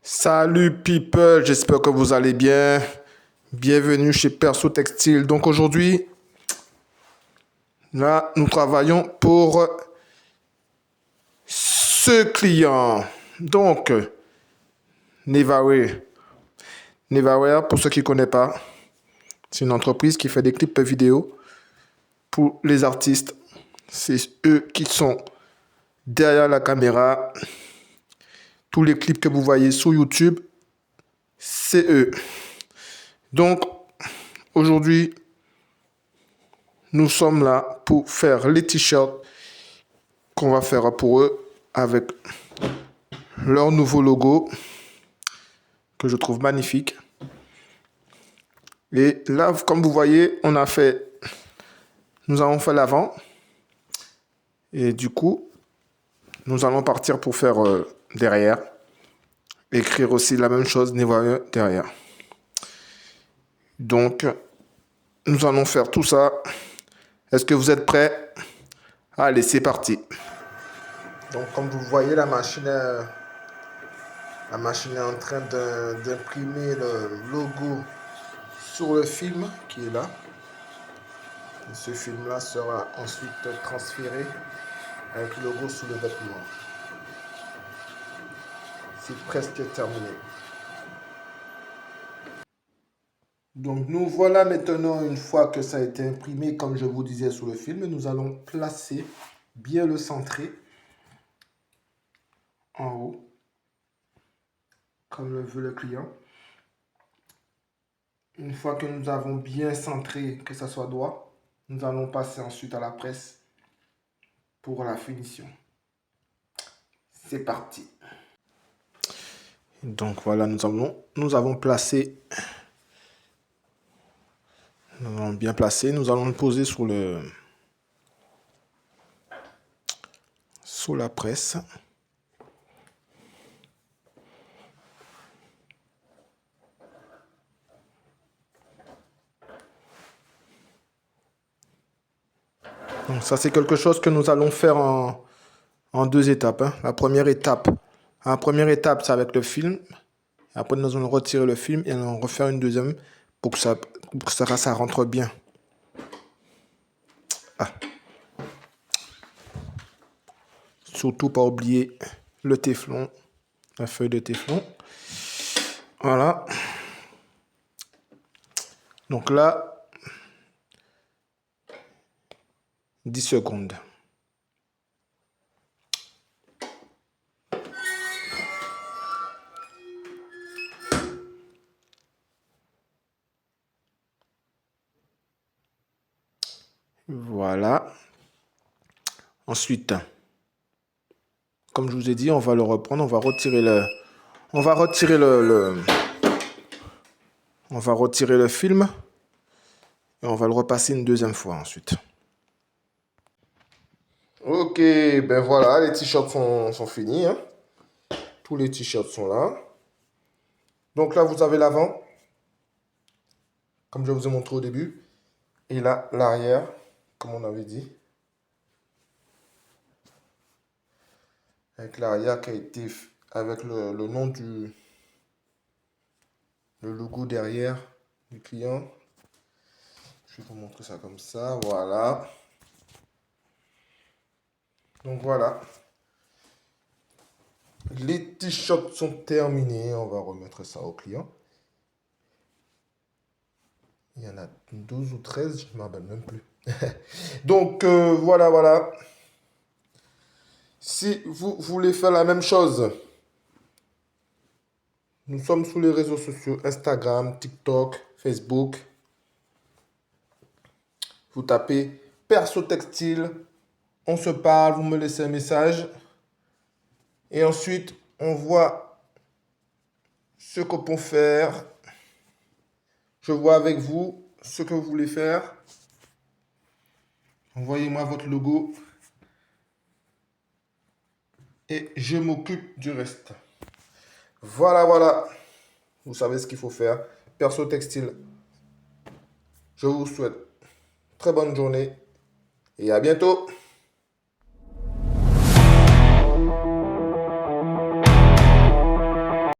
Salut people, j'espère que vous allez bien. Bienvenue chez Perso Textile. Donc aujourd'hui, là, nous travaillons pour ce client. Donc, Neverwear. Neverwear, pour ceux qui ne connaissent pas, c'est une entreprise qui fait des clips vidéo pour les artistes. C'est eux qui sont derrière la caméra. Tous les clips que vous voyez sur YouTube, c'est eux. Donc, aujourd'hui, nous sommes là pour faire les t-shirts qu'on va faire pour eux avec leur nouveau logo que je trouve magnifique. Et là, comme vous voyez, nous avons fait l'avant. Et du coup, nous allons partir pour faire derrière. Écrire aussi la même chose, Neverwear derrière. Donc, nous allons faire tout ça. Est-ce que vous êtes prêts? Allez, c'est parti. Donc, comme vous voyez, la machine est en train d'imprimer le logo sur le film qui est là. Et ce film-là sera ensuite transféré avec le logo sous le vêtement. C'est presque terminé. Donc nous voilà maintenant, une fois que ça a été imprimé, comme je vous disais sur le film, nous allons placer, bien le centrer en haut, comme le veut le client. Une fois que nous avons bien centré, que ça soit droit, nous allons passer ensuite à la presse pour la finition. C'est parti. Donc voilà, nous avons placé, nous avons bien placé, nous allons le poser sur la presse. Donc ça, c'est quelque chose que nous allons faire en deux étapes. La première étape, c'est avec le film. Après, nous allons retirer le film et on refaire une deuxième pour que ça rentre bien. Ah. Surtout pas oublier le téflon, la feuille de téflon. Voilà. Donc là, 10 secondes. Voilà. Ensuite, comme je vous ai dit, on va le reprendre, on va retirer le film et on va le repasser une deuxième fois ensuite. Ok, ben voilà, les t-shirts sont finis. Tous les t-shirts sont là. Donc là, vous avez l'avant, comme je vous ai montré au début. Et là, l'arrière, comme on avait dit. Avec l'arrière qui a été avec le nom le logo derrière du client. Je vais vous montrer ça comme ça, voilà. Donc voilà. Les t-shirts sont terminés, on va remettre ça au client. Il y en a 12 ou 13, je ne m'en rappelle même plus. Donc voilà. Si vous voulez faire la même chose, nous sommes sur les réseaux sociaux, Instagram, TikTok, Facebook. Vous tapez Perso Textile, on se parle, vous me laissez un message. Et ensuite, on voit ce qu'on peut faire. Je vois avec vous ce que vous voulez faire. Envoyez-moi votre logo. Et je m'occupe du reste. Voilà. Vous savez ce qu'il faut faire. Perso Textile. Je vous souhaite très bonne journée et à bientôt.